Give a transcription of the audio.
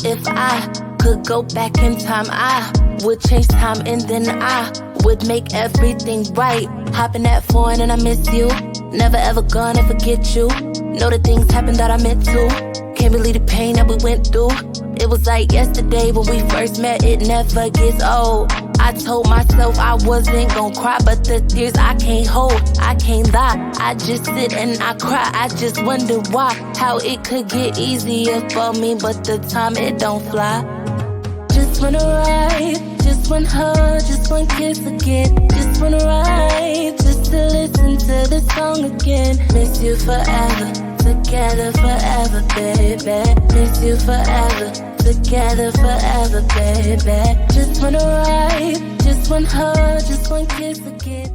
If I could go back in time, I would change time and then I would make everything right. Hop in that phone and I miss you. Never ever gonna forget you. Know the things happened that I meant to. Can't believe the pain that we went through. It was like yesterday when we first met, it never gets old. I told myself I wasn't gon' cry, but the tears I can't hold, I can't lie. I just sit and I cry, I just wonder why. How it could get easier for me, but the time it don't fly. Just wanna ride, just one hug, just one kiss again. Just wanna ride, just to listen to the song again. Miss you forever, together forever, baby. Miss you forever, together forever, baby. Just wanna ride, just one hug, just one kiss again.